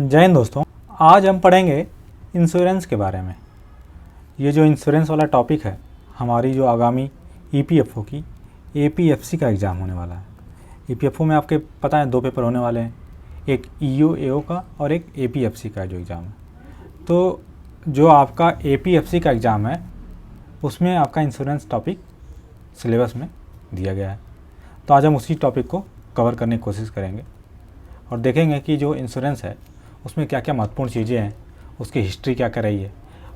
जय हिंद दोस्तों, आज हम पढ़ेंगे इंश्योरेंस के बारे में। ये जो इंश्योरेंस वाला टॉपिक है, हमारी जो आगामी ईपीएफओ की एपीएफसी का एग्ज़ाम होने वाला है। ईपीएफओ में आपके पता है 2 पेपर होने वाले हैं, एक ईओ एओ का और एक एपीएफसी का जो एग्ज़ाम है। तो जो आपका एपीएफसी का एग्ज़ाम है उसमें आपका इंश्योरेंस टॉपिक सिलेबस में दिया गया है। तो आज हम उसी टॉपिक को कवर करने की कोशिश करेंगे और देखेंगे कि जो इंश्योरेंस है उसमें क्या क्या महत्वपूर्ण चीज़ें हैं, उसकी हिस्ट्री क्या क्या रही है,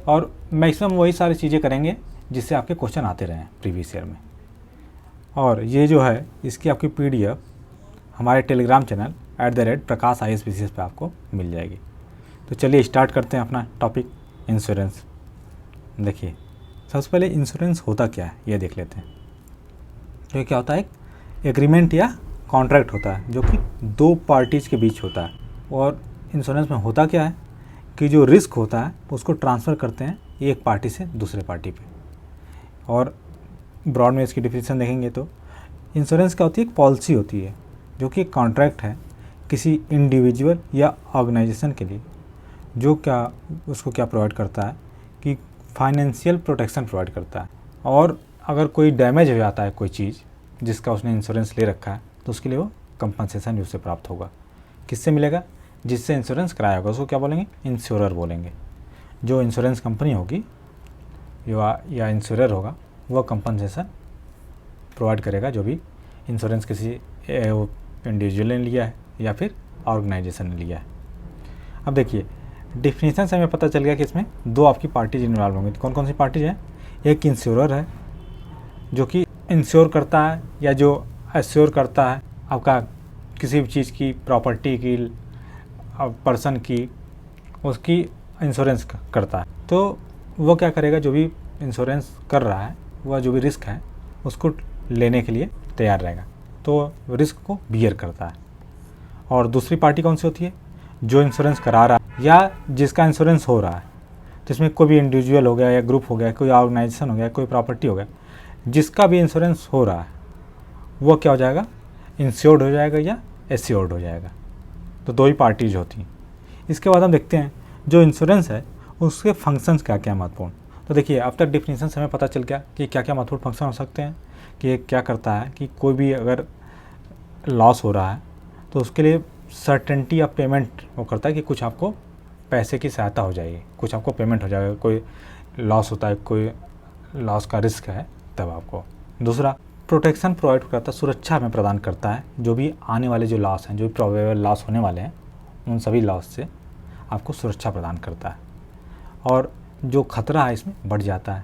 और मैक्सिमम वही सारी चीज़ें करेंगे जिससे आपके क्वेश्चन आते रहे हैं प्रीवियस ईयर में। और ये जो है इसकी आपकी पीडीएफ हमारे टेलीग्राम चैनल @प्रकाश IAS पे आपको मिल जाएगी। तो चलिए स्टार्ट करते हैं अपना टॉपिक इंश्योरेंस। देखिए, सबसे पहले इंश्योरेंस होता क्या है ये देख लेते हैं। तो ये क्या होता है, एक एग्रीमेंट या कॉन्ट्रैक्ट होता है जो कि 2 पार्टीज़ के बीच होता है। और इंश्योरेंस में होता क्या है कि जो रिस्क होता है उसको ट्रांसफ़र करते हैं एक पार्टी से दूसरे पार्टी पे। और ब्रॉड में इसकी डिफिनेशन देखेंगे तो इंश्योरेंस क्या होती है, एक पॉलिसी होती है जो कि एक कॉन्ट्रैक्ट है किसी इंडिविजुअल या ऑर्गेनाइजेशन के लिए, जो क्या उसको क्या प्रोवाइड करता है कि फाइनेंशियल प्रोटेक्शन प्रोवाइड करता है। और अगर कोई डैमेज हो जाता है कोई चीज़ जिसका उसने इंश्योरेंस ले रखा है तो उसके लिए वो कंपनसेशन उससे प्राप्त होगा। किससे मिलेगा? जिससे इंश्योरेंस कराया होगा उसको क्या बोलेंगे, इंश्योरर बोलेंगे। जो इंश्योरेंस कंपनी होगी या इंश्योरर होगा वह कंपनसेशन प्रोवाइड करेगा जो भी इंश्योरेंस किसी इंडिविजुअल ने लिया है या फिर ऑर्गेनाइजेशन ने लिया है। अब देखिए, डिफिनीशन से हमें पता चल गया कि इसमें 2 आपकी पार्टीज इन्वॉल्व होंगी। तो कौन कौन सी पार्टीज हैं? एक इंश्योरर है जो कि इंश्योर करता है या जो एश्योर करता है आपका किसी भी चीज़ की, प्रॉपर्टी की, पर्सन की, उसकी इंश्योरेंस करता है। तो वो क्या करेगा, जो भी इंश्योरेंस कर रहा है वह जो भी रिस्क है उसको लेने के लिए तैयार रहेगा, तो रिस्क को बियर करता है। और दूसरी पार्टी कौन सी होती है? जो इंश्योरेंस करा रहा है या जिसका इंश्योरेंस हो रहा है, जिसमें कोई भी इंडिविजुअल हो गया या ग्रुप हो गया, कोई ऑर्गेनाइजेशन हो गया, कोई प्रॉपर्टी हो गया, जिसका भी इंश्योरेंस हो रहा है वो क्या हो जाएगा, इंश्योर्ड हो जाएगा या एश्योर्ड हो जाएगा। तो 2 ही पार्टीज होती हैं। इसके बाद हम देखते हैं जो इंश्योरेंस है उसके फंक्शंस क्या क्या महत्वपूर्ण। तो देखिए, आफ्टर डिफिनीशन से हमें पता चल गया कि क्या क्या महत्वपूर्ण फंक्शन हो सकते हैं। कि ये क्या करता है कि कोई भी अगर लॉस हो रहा है तो उसके लिए सर्टेनिटी ऑफ पेमेंट वो करता है कि कुछ आपको पैसे की सहायता हो जाएगी, कुछ आपको पेमेंट हो जाएगा। कोई लॉस होता है, कोई लॉस का रिस्क है तब आपको। दूसरा, प्रोटेक्शन प्रोवाइड करता है, सुरक्षा हमें प्रदान करता है। जो भी आने वाले जो लॉस हैं, जो भी प्रोबेबल लॉस होने वाले हैं, उन सभी लॉस से आपको सुरक्षा प्रदान करता है। और जो खतरा है इसमें बढ़ जाता है।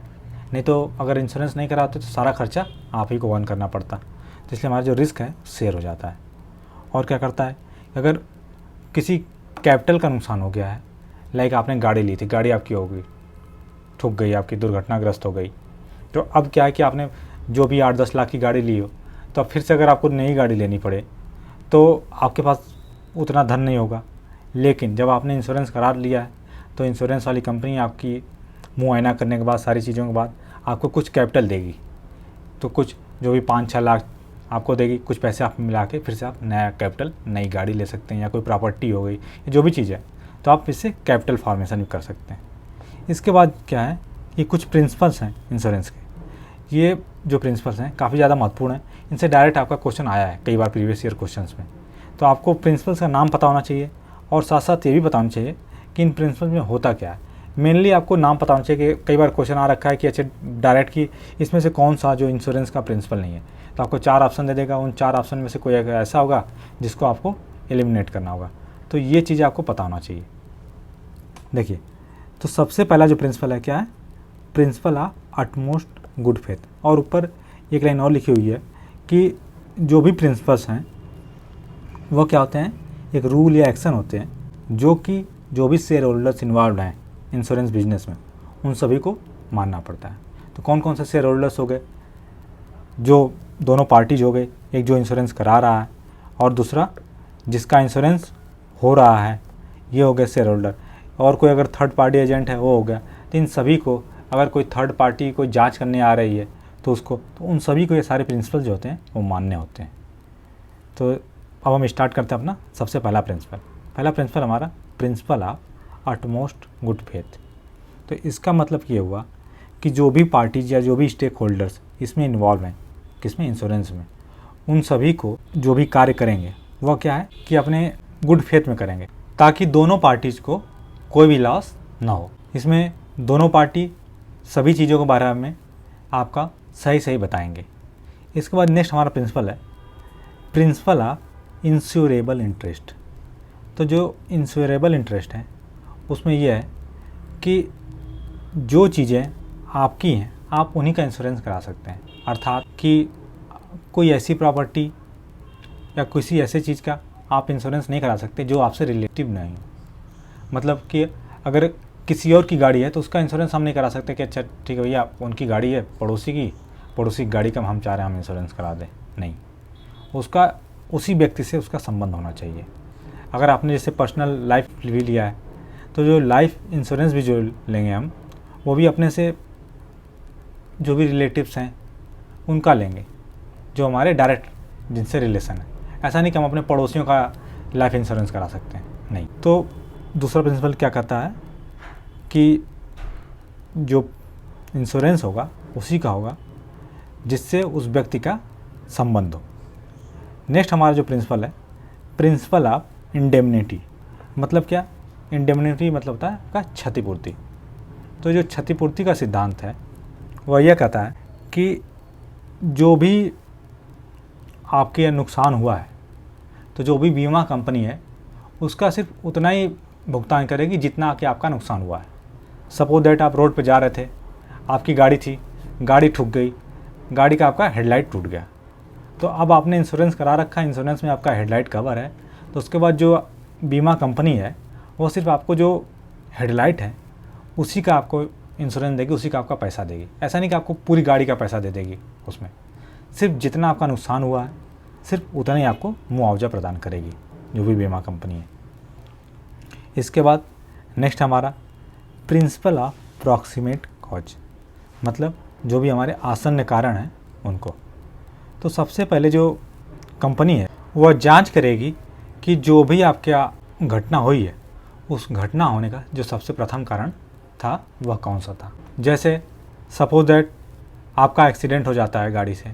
नहीं तो अगर इंश्योरेंस नहीं कराते तो सारा खर्चा आप ही को वहन करना पड़ता, तो इसलिए हमारा जो रिस्क है शेयर हो जाता है। और क्या करता है, अगर किसी कैपिटल का नुकसान हो गया है, लाइक आपने गाड़ी ली थी, गाड़ी आपकी हो गई, ठुक गई, आपकी दुर्घटनाग्रस्त हो गई, तो अब क्या है कि आपने जो भी 8-10 लाख की गाड़ी ली हो, तो अब फिर से अगर आपको नई गाड़ी लेनी पड़े तो आपके पास उतना धन नहीं होगा। लेकिन जब आपने इंश्योरेंस करा लिया है तो इंश्योरेंस वाली कंपनी आपकी मुआयना करने के बाद, सारी चीज़ों के बाद आपको कुछ कैपिटल देगी। तो कुछ जो भी 5-6 लाख आपको देगी, कुछ पैसे आप मिला के फिर से आप नया कैपिटल, नई गाड़ी ले सकते हैं, या कोई प्रॉपर्टी हो गई, जो भी चीज़ है, तो आप इससे कैपिटल फॉर्मेशन भी कर सकते हैं। इसके बाद क्या है कि कुछ प्रिंसिपल्स हैं इंश्योरेंस के। ये जो प्रिंसिपल्स हैं काफ़ी ज़्यादा महत्वपूर्ण है। इनसे डायरेक्ट आपका क्वेश्चन आया है कई बार प्रीवियस ईयर क्वेश्चंस में। तो आपको प्रिंसिपल्स का नाम पता होना चाहिए और साथ साथ ये भी पता होना चाहिए कि इन प्रिंसिपल्स में होता क्या है। मेनली आपको नाम पता होना चाहिए कि कई बार क्वेश्चन आ रखा है कि अच्छा डायरेक्ट कि इसमें से कौन सा जो इंश्योरेंस का प्रिंसिपल नहीं है, तो आपको 4 ऑप्शन दे देगा। उन 4 ऑप्शन में से कोई ऐसा होगा जिसको आपको एलिमिनेट करना होगा। तो ये चीज़ें आपको पता होना चाहिए। देखिए, तो सबसे पहला जो प्रिंसिपल है क्या है, principle of utmost good faith. और ऊपर एक लाइन और लिखी हुई है कि जो भी प्रिंसिपल्स हैं वो क्या होते हैं, एक रूल या एक्शन होते हैं जो कि जो भी शेयर होल्डर्स इन्वॉल्व हैं इंश्योरेंस बिजनेस में उन सभी को मानना पड़ता है। तो कौन कौन से शेयर होल्डर्स हो गए, जो दोनों पार्टीज हो गए, एक जो इंश्योरेंस करा रहा है और दूसरा जिसका इंश्योरेंस हो रहा है, ये हो गए शेयर होल्डर। और कोई अगर थर्ड पार्टी एजेंट है वो हो गया। तो इन सभी को, अगर कोई थर्ड पार्टी कोई जांच करने आ रही है तो उसको, तो उन सभी को ये सारे प्रिंसिपल जो होते हैं वो मान्य होते हैं। तो अब हम स्टार्ट करते हैं अपना सबसे पहला प्रिंसिपल। पहला प्रिंसिपल हमारा principle of utmost good faith. तो इसका मतलब ये हुआ कि जो भी पार्टीज या जो भी स्टेक होल्डर्स इसमें इन्वॉल्व हैं, किसमें, इंश्योरेंस में, उन सभी को जो भी कार्य करेंगे वह क्या है कि अपने गुड फेथ में करेंगे, ताकि दोनों पार्टीज को कोई भी लॉस ना हो। इसमें दोनों पार्टी सभी चीज़ों के बारे में आपका सही सही बताएंगे। इसके बाद नेक्स्ट हमारा प्रिंसिपल है प्रिंसिपल ऑफ इंश्योरेबल इंटरेस्ट। तो जो इंश्योरेबल इंटरेस्ट है उसमें यह है कि जो चीज़ें आपकी हैं आप उन्हीं का इंश्योरेंस करा सकते हैं, अर्थात कि कोई ऐसी प्रॉपर्टी या किसी ऐसे चीज़ का आप इंश्योरेंस नहीं करा सकते जो आपसे रिलेटिव नहीं हो। मतलब कि अगर किसी और की गाड़ी है तो उसका इंश्योरेंस हम नहीं करा सकते कि अच्छा ठीक है भैया उनकी गाड़ी है पड़ोसी की गाड़ी का हम चाह रहे हैं हम इंश्योरेंस करा दें, नहीं, उसका उसी व्यक्ति से उसका संबंध होना चाहिए। अगर आपने जैसे पर्सनल लाइफ भी लिया है तो जो लाइफ इंश्योरेंस भी जो लेंगे हम वो भी अपने से जो भी रिलेटिव्स हैं उनका लेंगे, जो हमारे डायरेक्ट जिनसे रिलेशन है। ऐसा नहीं कि हम अपने पड़ोसियों का लाइफ इंश्योरेंस करा सकते हैं, नहीं। तो दूसरा प्रिंसिपल क्या कहता है कि जो इंश्योरेंस होगा उसी का होगा जिससे उस व्यक्ति का संबंध हो। नेक्स्ट हमारा जो प्रिंसिपल है प्रिंसिपल ऑफ इंडेमनिटी। मतलब क्या, इंडेमनिटी मतलब होता है आपका क्षतिपूर्ति। तो जो क्षतिपूर्ति का सिद्धांत है वह यह कहता है कि जो भी आपके नुकसान हुआ है तो जो भी बीमा कंपनी है उसका सिर्फ उतना ही भुगतान करेगी जितना कि आपका नुकसान हुआ है। सपोज दैट आप रोड पे जा रहे थे, आपकी गाड़ी थी, गाड़ी ठुक गई, गाड़ी का आपका हेडलाइट टूट गया, तो अब आपने इंश्योरेंस करा रखा है, इंश्योरेंस में आपका हेडलाइट कवर है, तो उसके बाद जो बीमा कंपनी है वो सिर्फ आपको जो हेडलाइट है उसी का आपको इंश्योरेंस देगी, उसी का आपका पैसा देगी। ऐसा नहीं कि आपको पूरी गाड़ी का पैसा दे देगी, उसमें सिर्फ जितना आपका नुकसान हुआ है सिर्फ उतना ही आपको मुआवजा प्रदान करेगी जो भी बीमा कंपनी है। इसके बाद नेक्स्ट हमारा प्रिंसिपल ऑफ प्रॉक्सिमेट कॉज। मतलब जो भी हमारे आसन्न कारण हैं उनको। तो सबसे पहले जो कंपनी है वह जांच करेगी कि जो भी आपके घटना हुई है उस घटना होने का जो सबसे प्रथम कारण था वह कौन सा था। जैसे सपोज दैट आपका एक्सीडेंट हो जाता है गाड़ी से,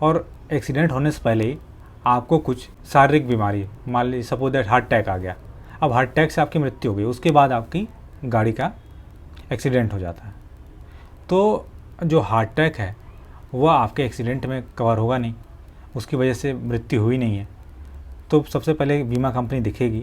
और एक्सीडेंट होने से पहले ही आपको कुछ शारीरिक बीमारी, मान लीजिए सपोज दैट हार्ट अटैक आ गया, अब हार्ट अटैक से आपकी मृत्यु हो गई, उसके बाद आपकी गाड़ी का एक्सीडेंट हो जाता है, तो जो हार्ट अटैक है वह आपके एक्सीडेंट में कवर होगा नहीं, उसकी वजह से मृत्यु हुई नहीं है। तो सबसे पहले बीमा कंपनी दिखेगी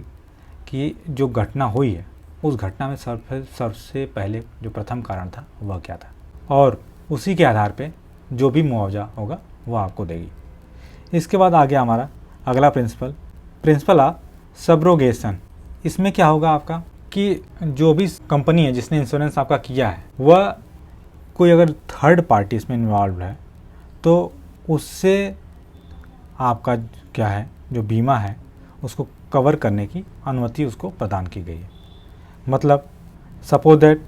कि जो घटना हुई है उस घटना में सबसे पहले जो प्रथम कारण था वह क्या था, और उसी के आधार पे जो भी मुआवजा होगा वह आपको देगी। इसके बाद आ गया हमारा अगला प्रिंसिपल ऑफ सब्रोगेशन। इसमें क्या होगा आपका कि जो भी कंपनी है जिसने इंश्योरेंस आपका किया है वह कोई अगर थर्ड पार्टी इसमें इन्वॉल्व है तो उससे आपका क्या है जो बीमा है उसको कवर करने की अनुमति उसको प्रदान की गई है। मतलब सपोज दैट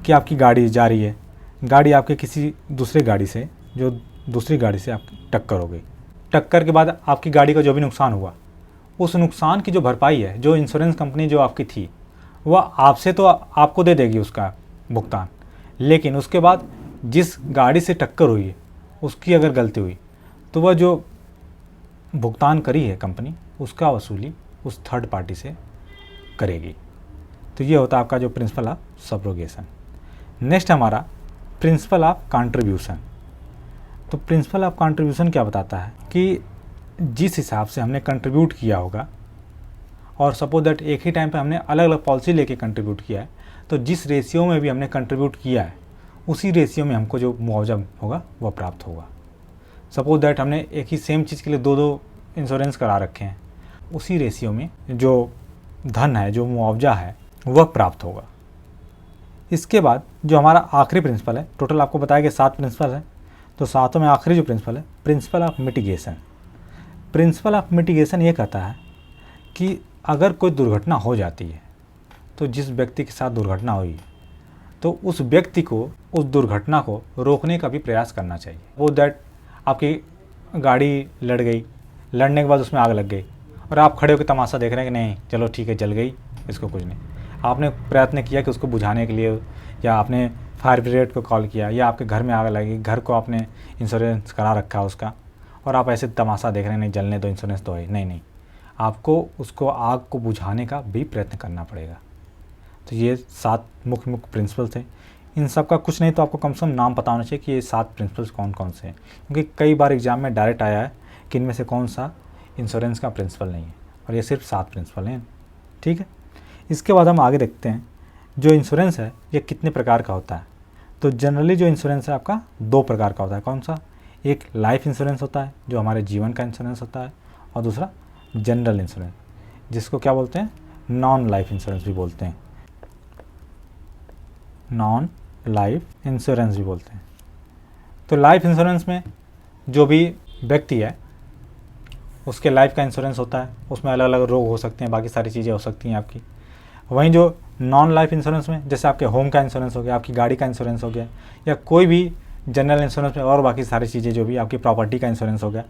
कि आपकी गाड़ी जा रही है, गाड़ी आपके किसी दूसरे गाड़ी से जो दूसरी गाड़ी से आपकी टक्कर हो गई, टक्कर के बाद आपकी गाड़ी का जो भी नुकसान हुआ उस नुकसान की जो भरपाई है जो इंश्योरेंस कंपनी जो आपकी थी वह आपसे तो आपको दे देगी उसका भुगतान, लेकिन उसके बाद जिस गाड़ी से टक्कर हुई है उसकी अगर गलती हुई तो वह जो भुगतान करी है कंपनी उसका वसूली उस थर्ड पार्टी से करेगी। तो ये होता है आपका जो प्रिंसिपल ऑफ सब्रोगेशन। नेक्स्ट हमारा प्रिंसिपल ऑफ कंट्रीब्यूशन। तो प्रिंसिपल ऑफ कंट्रीब्यूशन क्या बताता है कि जिस हिसाब से हमने कंट्रीब्यूट किया होगा, और सपोज दैट एक ही टाइम पे हमने अलग अलग पॉलिसी लेके कंट्रीब्यूट किया है, तो जिस रेशियो में भी हमने कंट्रीब्यूट किया है उसी रेशियो में हमको जो मुआवजा होगा वह प्राप्त होगा। सपोज दैट हमने एक ही सेम चीज़ के लिए दो इंश्योरेंस करा रखे हैं, उसी रेशियो में जो धन है जो मुआवजा है वह प्राप्त होगा। इसके बाद जो हमारा आखिरी प्रिंसिपल है, टोटल आपको बताया कि 7 प्रिंसिपल है, तो 7 में आखिरी जो प्रिंसिपल है principle of mitigation. Principle of mitigation ये कहता है कि अगर कोई दुर्घटना हो जाती है तो जिस व्यक्ति के साथ दुर्घटना हुई है तो उस व्यक्ति को उस दुर्घटना को रोकने का भी प्रयास करना चाहिए। वो दैट आपकी गाड़ी लड़ गई, लड़ने के बाद उसमें आग लग गई और आप खड़े होकर तमाशा देख रहे हैं कि नहीं चलो ठीक है जल गई, इसको कुछ नहीं। आपने प्रयत्न किया कि उसको बुझाने के लिए, या आपने फायर ब्रिगेड को कॉल किया, या आपके घर में आग लगी, घर को आपने इंश्योरेंस करा रखा उसका, और आप ऐसे तमाशा देख रहे हैं नहीं जलने दो, इंश्योरेंस तो है नहीं, आपको उसको आग को बुझाने का भी प्रयत्न करना पड़ेगा। तो ये 7 मुख्य प्रिंसिपल्स हैं। इन सब का कुछ नहीं तो आपको कम से कम नाम पता होना चाहिए कि ये 7 प्रिंसिपल्स कौन कौन से हैं, क्योंकि कई बार एग्जाम में डायरेक्ट आया है कि इनमें से कौन सा इंश्योरेंस का प्रिंसिपल नहीं है, और ये सिर्फ 7 प्रिंसिपल हैं। ठीक है, इसके बाद हम आगे देखते हैं जो इंश्योरेंस है ये कितने प्रकार का होता है। तो जनरली जो इंश्योरेंस है आपका 2 प्रकार का होता है। कौन सा? एक लाइफ इंश्योरेंस होता है जो हमारे जीवन का इंश्योरेंस होता है, और दूसरा जनरल इंश्योरेंस, जिसको क्या बोलते हैं, नॉन लाइफ इंश्योरेंस भी बोलते हैं, नॉन लाइफ इंश्योरेंस भी बोलते हैं। तो लाइफ इंश्योरेंस में जो भी व्यक्ति है उसके लाइफ का इंश्योरेंस होता है, उसमें अलग अलग रोग हो सकते हैं, बाकी सारी चीज़ें हो सकती हैं आपकी। वहीं जो नॉन लाइफ इंश्योरेंस में जैसे आपके होम का इंश्योरेंस हो गया, आपकी गाड़ी का इंश्योरेंस हो गया, या कोई भी जनरल इंश्योरेंस में और बाकी सारी चीज़ें जो भी आपकी प्रॉपर्टी का इंश्योरेंस हो गया,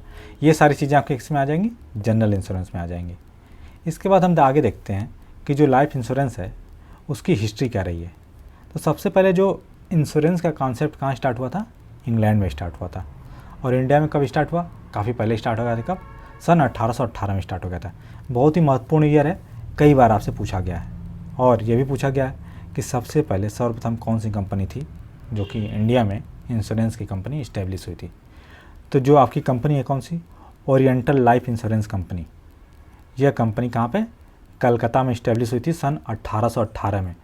ये सारी चीज़ें आपके किस में आ जाएंगी, जनरल इंश्योरेंस में आ जाएंगी। इसके बाद हम आगे देखते हैं कि जो लाइफ इंश्योरेंस है उसकी हिस्ट्री क्या रही है। तो सबसे पहले जो इंश्योरेंस का कॉन्सेप्ट कहाँ स्टार्ट हुआ था, इंग्लैंड में स्टार्ट हुआ था। और इंडिया में कब स्टार्ट हुआ, काफ़ी पहले स्टार्ट हो गया था। कब? सन 1818 में स्टार्ट हो गया था। बहुत ही महत्वपूर्ण ईयर है, कई बार आपसे पूछा गया है। और ये भी पूछा गया है कि सबसे पहले सर्वप्रथम कौन सी कंपनी थी जो कि इंडिया में इंश्योरेंस की कंपनी इस्टेब्लिश हुई थी। तो जो आपकी कंपनी है कौन सी, ओरिएंटल लाइफ इंश्योरेंस कंपनी। यह कंपनी कहाँ पे, कलकत्ता में इस्टेब्लिश हुई थी सन 1818 में।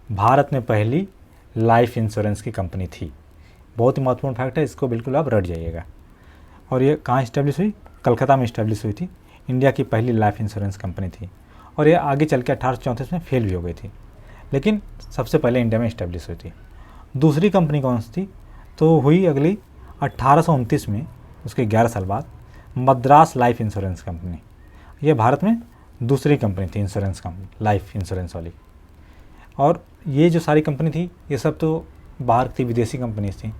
भारत में पहली लाइफ इंश्योरेंस की कंपनी थी। बहुत ही महत्वपूर्ण फैक्ट है, इसको बिल्कुल आप रट जाइएगा। और ये कहाँ इस्टेब्लिश हुई, कलकत्ता में इस्टेब्लिश हुई थी। इंडिया की पहली लाइफ इंश्योरेंस कंपनी थी, और ये आगे चल के 1834 में फेल भी हो गई थी, लेकिन सबसे पहले इंडिया में इस्टेब्लिश हुई थी। दूसरी कंपनी कौन सी थी, तो हुई अगली 1829 में, उसके 11 साल बाद मद्रास लाइफ इंश्योरेंस कंपनी। ये भारत में दूसरी कंपनी थी इंश्योरेंस कंपनी, लाइफ इंश्योरेंस वाली। और ये जो सारी कंपनी थी ये सब तो बाहर की विदेशी कंपनीज थी।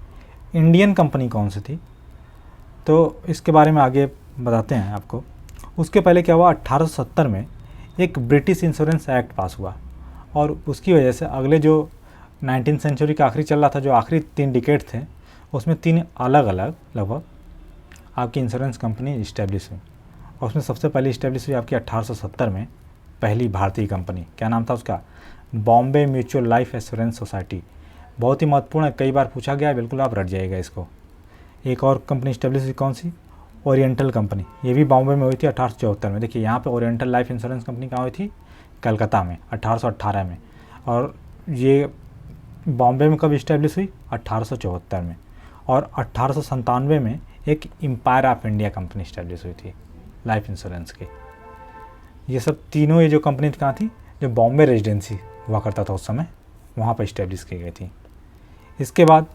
इंडियन कंपनी कौन सी थी, तो इसके बारे में आगे बताते हैं आपको। उसके पहले क्या हुआ, 1870 में एक ब्रिटिश इंश्योरेंस एक्ट पास हुआ, और उसकी वजह से अगले जो 19वीं सेंचुरी का आखिरी चल रहा था, जो आखिरी 3 डिकेड थे, उसमें 3 अलग अलग लगभग आपकी इंश्योरेंस कंपनी इस्टेब्लिश हुई। और उसमें सबसे पहले इस्टेब्लिश हुई आपकी 1870 में पहली भारतीय कंपनी। क्या नाम था उसका, Bombay mutual life assurance society. बहुत ही महत्वपूर्ण है, कई बार पूछा गया है, बिल्कुल आप रट जाइएगा इसको। एक और कंपनी इस्टेब्लिश हुई कौन सी, ओरिएंटल कंपनी। ये भी बॉम्बे में हुई थी 1874 में। देखिए यहाँ पे ओरिएंटल लाइफ इंश्योरेंस कंपनी कहाँ हुई थी, कलकत्ता में 1818 में। और ये बॉम्बे में कब इस्टेब्लिश हुई, 1874 में। और 1897 में एक empire of India company establish हुई थी लाइफ इंश्योरेंस की। ये सब तीनों ये जो कंपनी कहाँ थी, जो बॉम्बे रेजिडेंसी हुआ करता था उस समय, वहाँ पर इस्टेब्लिश की गई थी। इसके बाद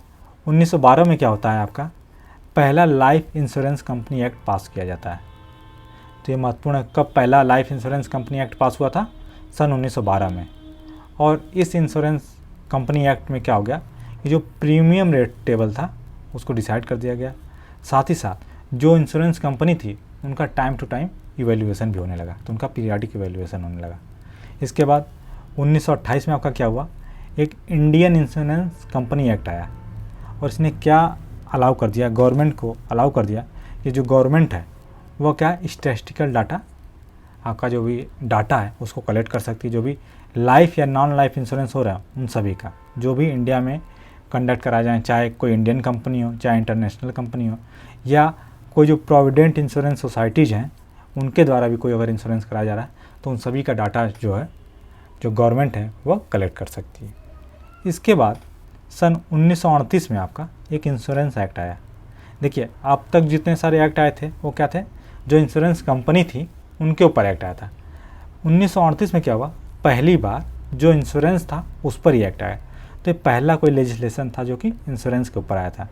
1912 में क्या होता है, आपका पहला लाइफ इंश्योरेंस कंपनी एक्ट पास किया जाता है। तो ये महत्वपूर्ण है, कब पहला लाइफ इंश्योरेंस कंपनी एक्ट पास हुआ था, सन 1912 में। और इस इंश्योरेंस कंपनी एक्ट में क्या हो गया कि जो प्रीमियम रेट टेबल था उसको डिसाइड कर दिया गया। साथ ही साथ जो इंश्योरेंस कंपनी थी उनका टाइम टू टाइम इवैल्यूएशन भी होने लगा, तो उनका पीरियाडिक इवैल्यूएशन होने लगा। इसके बाद 1928 में आपका क्या हुआ, एक इंडियन इंश्योरेंस कंपनी एक्ट आया, और इसने क्या अलाउ कर दिया, गवर्नमेंट को अलाउ कर दिया कि जो गवर्नमेंट है वो क्या स्टैटिस्टिकल डाटा, आपका जो भी डाटा है उसको कलेक्ट कर सकती है। जो भी लाइफ या नॉन लाइफ इंश्योरेंस हो रहा है उन सभी का, जो भी इंडिया में कंडक्ट करा जाए, चाहे कोई इंडियन कंपनी हो, चाहे इंटरनेशनल कंपनी हो, या कोई जो प्रोविडेंट इंश्योरेंस सोसाइटीज़ हैं उनके द्वारा भी कोई अगर इंश्योरेंस कराया जा रहा है, तो उन सभी का डाटा जो है, जो गवर्नमेंट है वो कलेक्ट कर सकती है। इसके बाद सन 1938 में आपका एक इंश्योरेंस एक्ट आया। देखिए अब तक जितने सारे एक्ट आए थे वो क्या थे, जो इंश्योरेंस कंपनी थी उनके ऊपर एक्ट आया था। 1938 में क्या हुआ, पहली बार जो इंश्योरेंस था उस पर ही एक्ट आया। तो ये पहला कोई लेजिस्लेशन था जो कि इंश्योरेंस के ऊपर आया था।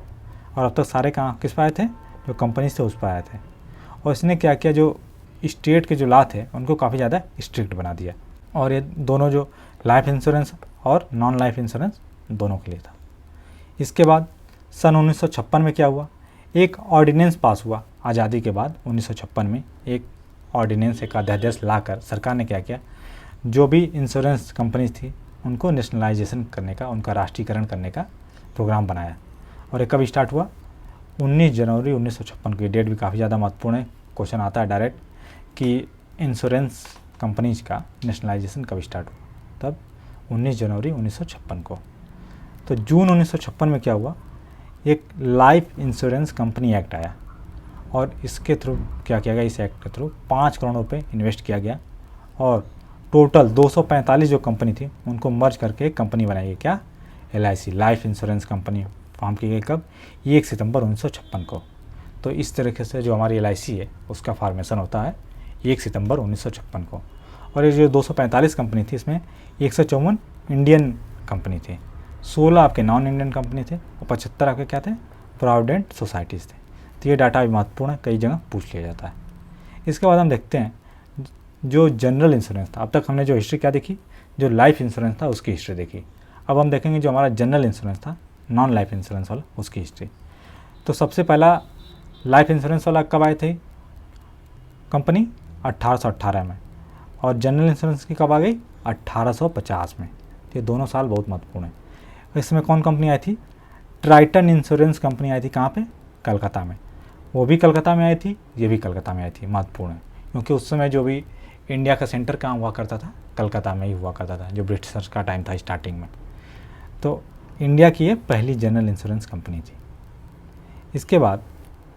और अब तक सारे कहाँ किस पर आए थे, जो कंपनीज थे उस पर आए थे। और इसने क्या किया, जो स्टेट के जो लॉ थे उनको काफ़ी ज़्यादा स्ट्रिक्ट बना दिया। और ये दोनों जो लाइफ इंश्योरेंस और नॉन लाइफ इंश्योरेंस दोनों के लिए था। इसके बाद सन 1956 में क्या हुआ, एक ऑर्डिनेंस पास हुआ आज़ादी के बाद। 1956 में एक ऑर्डिनेंस, एक अध्यादेश लाकर सरकार ने क्या किया, जो भी इंश्योरेंस कंपनीज थी उनको नेशनलाइजेशन करने का, उनका राष्ट्रीयकरण करने का प्रोग्राम बनाया। और ये कब स्टार्ट हुआ? 19 जनवरी 1956 की डेट भी काफ़ी ज़्यादा महत्वपूर्ण है। क्वेश्चन आता है डायरेक्ट कि इंश्योरेंस कंपनीज का नेशनलाइजेशन कब स्टार्ट हुआ? तब 19 जनवरी 1956 को। तो जून 1956 में क्या हुआ, एक लाइफ इंश्योरेंस कंपनी एक्ट आया और इसके थ्रू क्या किया गया, इस एक्ट के थ्रू 5 करोड़ रुपए इन्वेस्ट किया गया और टोटल 245 जो कंपनी थी उनको मर्ज करके एक कंपनी बनाई गई। क्या? LIC, life insurance company form की गई। कब? 1 सितंबर 1956 को। तो इस तरीके से जो हमारी LIC है उसका फॉर्मेशन होता है 1 सितंबर 1956 को। और ये जो 245 कंपनी थी इसमें 154 इंडियन कंपनी थे, 16 आपके नॉन इंडियन कंपनी थे और 75 आपके क्या थे, प्रोविडेंट सोसाइटीज़ थे। तो ये डाटा भी महत्वपूर्ण है, कई जगह पूछ लिया जाता है। इसके बाद हम देखते हैं जो जनरल इंश्योरेंस था। अब तक हमने जो हिस्ट्री क्या देखी, जो लाइफ इंश्योरेंस था उसकी हिस्ट्री देखी। अब हम देखेंगे जो हमारा जनरल इंश्योरेंस था, नॉन लाइफ इंश्योरेंस वाला, उसकी हिस्ट्री। तो सबसे पहला लाइफ इंश्योरेंस वाला कब आए थे कंपनी? 1818 में। और जनरल इंश्योरेंस की कब आ गई? 1850 में। ये दोनों साल बहुत महत्वपूर्ण है। इसमें कौन कंपनी आई थी? ट्राइटन इंश्योरेंस कंपनी आई थी। कहाँ पे? कलकत्ता में। वो भी कलकत्ता में आई थी, ये भी कलकत्ता में आई थी। महत्वपूर्ण है क्योंकि उस समय जो भी इंडिया का सेंटर कहाँ हुआ करता था, कलकत्ता में ही हुआ करता था, जो ब्रिटिशर्स का टाइम था स्टार्टिंग में। तो इंडिया की ये पहली जनरल इंश्योरेंस कंपनी थी। इसके बाद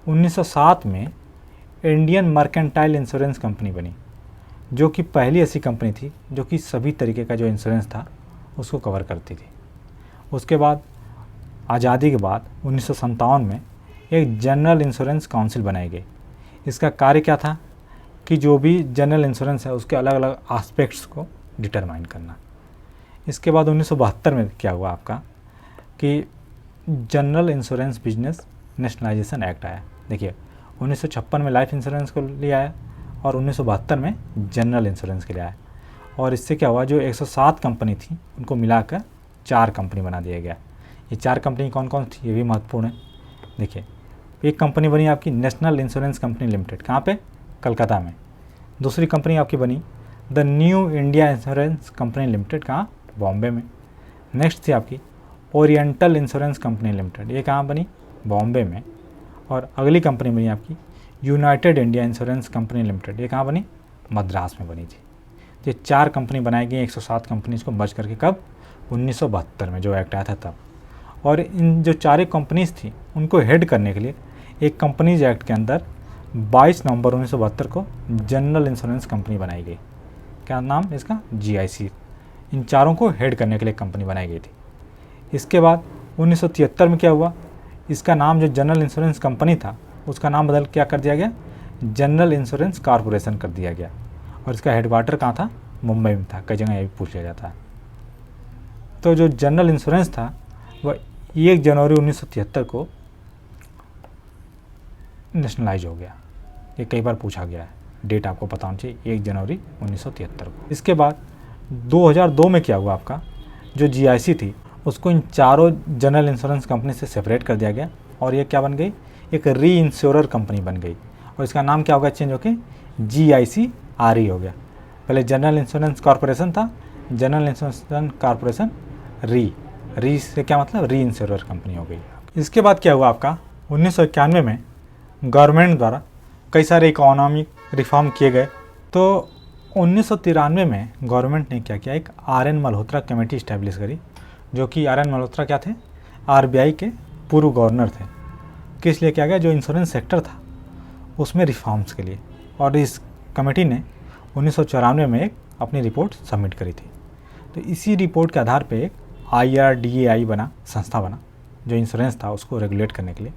1907 में इंडियन मर्केंटाइल इंश्योरेंस कंपनी बनी, जो कि पहली ऐसी कंपनी थी जो कि सभी तरीके का जो इंश्योरेंस था उसको कवर करती थी। उसके बाद आज़ादी के बाद 1957 में एक जनरल इंश्योरेंस काउंसिल बनाई गई। इसका कार्य क्या था कि जो भी जनरल इंश्योरेंस है उसके अलग अलग एस्पेक्ट्स को डिटरमाइन करना। इसके बाद 1972 में क्या हुआ आपका कि general insurance business nationalisation act आया। देखिए 1956 में लाइफ इंश्योरेंस को ले आया और 1972 में जनरल इंश्योरेंस के लिए आया। और इससे क्या हुआ, जो 107 कंपनी थी उनको मिलाकर 4 कंपनी बना दिया गया। ये 4 कंपनी कौन कौन थी ये भी महत्वपूर्ण है। देखिए एक कंपनी बनी आपकी नेशनल इंश्योरेंस कंपनी लिमिटेड, कहाँ पे? कलकत्ता में। दूसरी कंपनी आपकी बनी the new India insurance company limited, कहाँ? बॉम्बे में। नेक्स्ट थी आपकी ओरिएंटल इंश्योरेंस कंपनी लिमिटेड, ये कहाँ बनी? बॉम्बे में। और अगली कंपनी बनी आपकी United India insurance company limited, ये कहाँ बनी? मद्रास में बनी थी। ये 4 कंपनी बनाई गई 107 कंपनीज को मर्ज करके। कब? 1972 में जो एक्ट आया था तब। और इन जो 4 कंपनीज थी उनको हेड करने के लिए एक कंपनीज एक्ट के अंदर 22 नवंबर 1972 को जनरल इंश्योरेंस कंपनी बनाई गई। क्या नाम इसका? GIC। इन चारों को हेड करने के लिए कंपनी बनाई गई थी। इसके बाद 1973 में क्या हुआ, इसका नाम जो जनरल इंश्योरेंस कंपनी था उसका नाम बदल क्या कर दिया गया, जनरल इंश्योरेंस कॉरपोरेशन कर दिया गया। और इसका हेडक्वार्टर कहाँ था? मुंबई में था। कई जगह ये भी पूछ लिया जाता है। तो जो जनरल इंश्योरेंस था वह 1 जनवरी 1973 को नेशनलाइज हो गया। ये कई बार पूछा गया है, डेट आपको पता होना चाहिए, 1 जनवरी 1973 को। इसके बाद 2002 में क्या हुआ, आपका जो GIC थी उसको इन चारों जनरल इंश्योरेंस कंपनी से सेपरेट कर दिया गया और ये क्या बन गई, एक री इंश्योरर कंपनी बन गई। और इसका नाम क्या होगा चेंज होकर? GIC RE हो गया। पहले जनरल इंश्योरेंस कॉरपोरेशन था, जनरल इंश्योरेंस कॉरपोरेशन री से क्या मतलब? री इंश्योरर कंपनी हो गई। इसके बाद क्या हुआ आपका 1991 में गवर्नमेंट द्वारा कई सारे इकोनॉमिक रिफॉर्म किए गए। तो 1993 में गवर्नमेंट ने क्या किया, एक RN मल्होत्रा कमेटी इस्टेब्लिश करी, जो कि RN मल्होत्रा क्या थे? RBI के पूर्व गवर्नर थे। किस लिए किया गया? जो इंश्योरेंस सेक्टर था उसमें रिफॉर्म्स के लिए। और इस कमेटी ने 1994 में एक अपनी रिपोर्ट सबमिट करी थी। तो इसी रिपोर्ट के आधार पे एक IRDAI संस्था बना जो इंश्योरेंस था उसको रेगुलेट करने के लिए।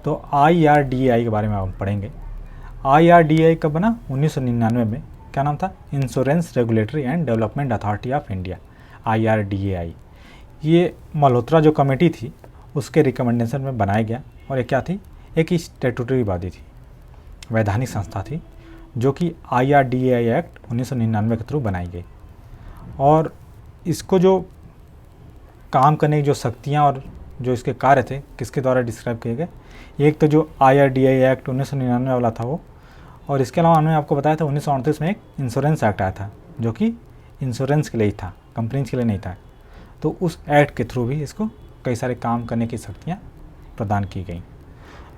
तो IRDAI के बारे में हम पढ़ेंगे। IRDAI कब बना? 1999 में। क्या नाम था? Insurance regulatory and development authority of India, IRDAI। ये मल्होत्रा जो कमेटी थी उसके रिकमेंडेशन में बनाया गया। और ये क्या थी? एक स्टैट्यूटरी बॉडी थी, वैधानिक संस्था थी, जो कि IRDAI एक्ट 1999 के थ्रू बनाई गई। और इसको जो काम करने की जो शक्तियाँ और जो इसके कार्य थे किसके द्वारा डिस्क्राइब किए गए? एक तो जो IRDAI एक्ट 1999 वाला था वो, और इसके अलावा हमने आपको बताया था 1938 में एक इंश्योरेंस एक्ट आया था जो कि इंश्योरेंस के लिए ही था, कंपनीज के लिए नहीं था। तो उस एक्ट के थ्रू भी इसको कई सारे काम करने की शक्तियाँ प्रदान की गई।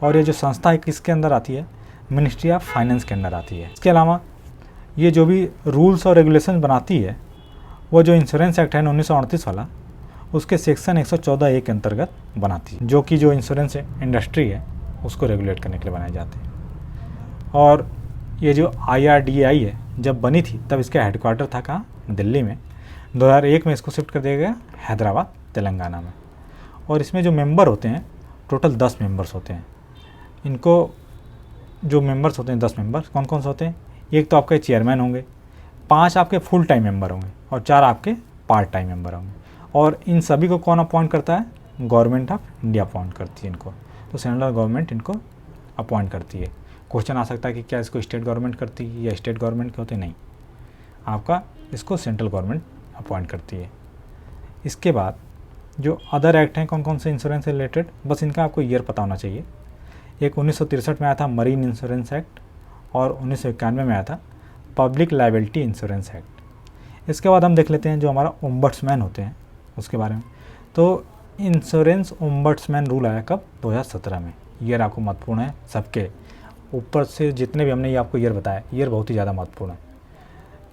और ये जो संस्था है किसके अंदर आती है, मिनिस्ट्री ऑफ फाइनेंस के अंदर आती है। इसके अलावा ये जो भी रूल्स और रेगुलेशन बनाती है वो जो इंश्योरेंस एक्ट है 1938 वाला, उसके सेक्शन 114A के अंतर्गत बनाती है, जो कि जो इंश्योरेंस इंडस्ट्री है उसको रेगुलेट करने के लिए बनाए जाते हैं। और ये जो IRDAI है जब बनी थी तब इसका हेडक्वार्टर था कहाँ, दिल्ली में। 2001 में इसको शिफ्ट कर दिया गया हैदराबाद तेलंगाना में। और इसमें जो मेंबर होते हैं टोटल 10 मेंबर्स होते हैं। इनको जो मेंबर्स होते हैं 10 मेंबर्स कौन कौन से होते हैं, एक तो आपके चेयरमैन होंगे, 5 आपके फुल टाइम मेंबर होंगे और 4 आपके पार्ट टाइम मेंबर होंगे। और इन सभी को कौन अपॉइंट करता है, गवर्नमेंट ऑफ इंडिया अपॉइंट करती है इनको। तो सेंट्रल गवर्नमेंट इनको अपॉइंट करती है। क्वेश्चन आ सकता है कि क्या इसको स्टेट गवर्नमेंट करती है या स्टेट गवर्नमेंट के होते, नहीं, आपका इसको सेंट्रल गवर्नमेंट अपॉइंट करती है। इसके बाद जो अदर एक्ट हैं कौन कौन से इंश्योरेंस से रिलेटेड, बस इनका आपको ईयर पता होना चाहिए। एक 1963 में आया था मरीन इंश्योरेंस एक्ट और 1991 में आया था पब्लिक लायबिलिटी इंश्योरेंस एक्ट। इसके बाद हम देख लेते हैं जो हमारा ओम्बड्समैन होते हैं उसके बारे में। तो इंश्योरेंस ओम्बड्समैन रूल आया कब, 2017 में। ईयर आपको महत्वपूर्ण है, सबके ऊपर से जितने भी हमने ये आपको ईयर बताया, ईयर बहुत ही ज़्यादा महत्वपूर्ण है।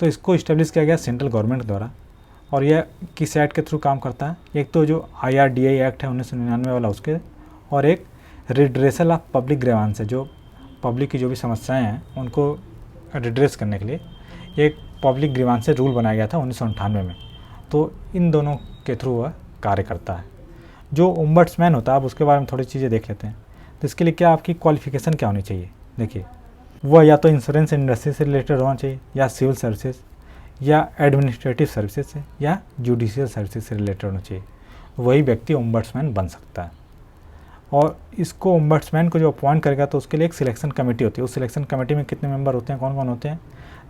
तो इसको इस्टेब्लिश किया गया सेंट्रल गवर्नमेंट द्वारा। और यह किस एक्ट के थ्रू काम करता है, एक तो जो IRDAI एक्ट है 1999 वाला उसके, और एक रिड्रेसल ऑफ पब्लिक ग्रीवांस है, जो पब्लिक की जो भी समस्याएं हैं उनको रिड्रेस करने के लिए एक पब्लिक ग्रीवांस से रूल बनाया गया था 1998 में। तो इन दोनों के थ्रू वह कार्य करता है। जो ओम्बड्समैन होता है, अब उसके बारे में थोड़ी चीज़ें देख लेते हैं। तो इसके लिए क्या आपकी क्वालिफिकेशन क्या होनी चाहिए, देखिए वह या तो इंश्योरेंस इंडस्ट्री से रिलेटेड होना चाहिए, या सिविल सर्विसेज, या एडमिनिस्ट्रेटिव सर्विसेज से, या जुडिशियल सर्विसेज से रिलेटेड होना चाहिए। वही व्यक्ति ओम्बड्समैन बन सकता है। और इसको ओम्बड्समैन को जो अपॉइंट करेगा तो उसके लिए एक सिलेक्शन कमेटी होती है। उस सिलेक्शन कमेटी में कितने मेंबर होते हैं, कौन कौन होते हैं,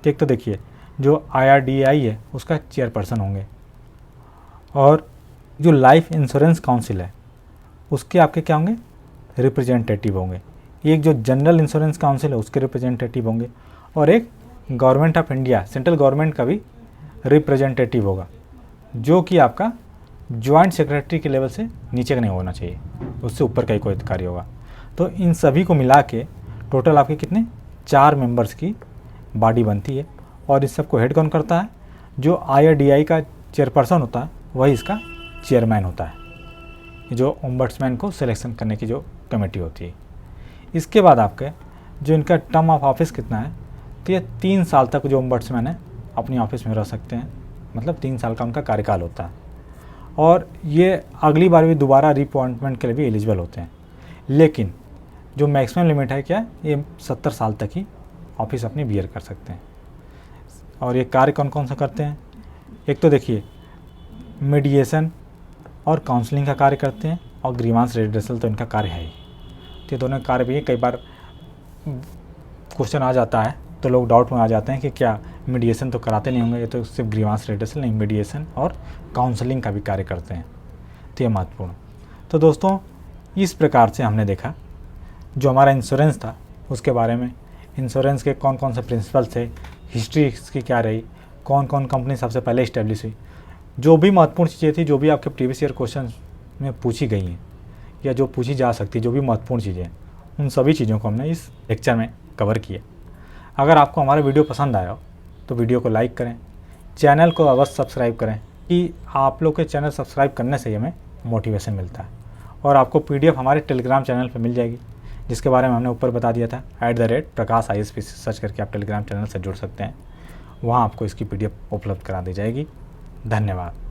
तो एक तो देखिए जो IRDAI है उसका चेयरपर्सन होंगे, और जो लाइफ इंश्योरेंस काउंसिल है उसके आपके क्या होंगे, रिप्रेजेंटेटिव होंगे। एक जो जनरल इंश्योरेंस काउंसिल है उसके रिप्रेजेंटेटिव होंगे, और एक government of India central government का भी रिप्रेजेंटेटिव होगा, जो कि आपका जॉइंट सेक्रेटरी के लेवल से नीचे का नहीं होना चाहिए, उससे ऊपर का ही कोई अधिकारी होगा। तो इन सभी को मिला के टोटल आपके कितने 4 मेंबर्स की बॉडी बनती है। और इस सबको हेड कौन करता है, जो IRDAI का चेयरपर्सन होता है वही इसका चेयरमैन होता है, जो ओम्बड्समैन को सिलेक्शन करने की जो कमेटी होती है। इसके बाद आपके जो इनका टर्म ऑफ ऑफिस कितना है, तो ये 3 साल तक जो ओम्बड्समैन है अपनी ऑफिस में रह सकते हैं, मतलब 3 साल का उनका कार्यकाल होता है। और ये अगली बार भी दोबारा रिअपॉइंटमेंट के लिए भी एलिजिबल होते हैं। लेकिन जो मैक्सिमम लिमिट है क्या, ये 70 साल तक ही ऑफिस अपनी बियर कर सकते हैं। और ये कार्य कौन कौन सा करते हैं, एक तो देखिए मीडिएशन और काउंसलिंग का कार्य करते हैं, और ग्रीवांस रिड्रेसल तो इनका कार्य है ही। तो ये दोनों कार्य भी कई बार क्वेश्चन आ जाता है तो लोग डाउट में आ जाते हैं कि क्या मीडिएशन तो कराते नहीं होंगे, ये तो सिर्फ ग्रीवांस रिड्रेसल नहीं, मीडिएशन और काउंसलिंग का भी कार्य करते हैं। तो ये महत्वपूर्ण। तो दोस्तों इस प्रकार से हमने देखा जो हमारा इंश्योरेंस था उसके बारे में, इंश्योरेंस के कौन कौन से प्रिंसिपल थे, हिस्ट्री इसकी क्या रही, कौन कौन कंपनी सबसे पहले इस्टेब्लिश हुई, जो भी महत्वपूर्ण चीज़ें थी, जो भी आपके प्रीवियस ईयर क्वेश्चन में पूछी गई हैं या जो पूछी जा सकती, जो भी महत्वपूर्ण चीज़ें, उन सभी चीज़ों को हमने इस लेक्चर में कवर किया। अगर आपको हमारा वीडियो पसंद आया हो तो वीडियो को लाइक करें, चैनल को अवश्य सब्सक्राइब करें, कि आप लोग के चैनल सब्सक्राइब करने से हमें मोटिवेशन मिलता है। और आपको PDF हमारे टेलीग्राम चैनल पर मिल जाएगी, जिसके बारे में हमने ऊपर बता दिया था, @प्रकाश ISP सर्च करके आप टेलीग्राम चैनल से जुड़ सकते हैं। वहाँ आपको इसकी PDF उपलब्ध करा दी जाएगी। धन्यवाद।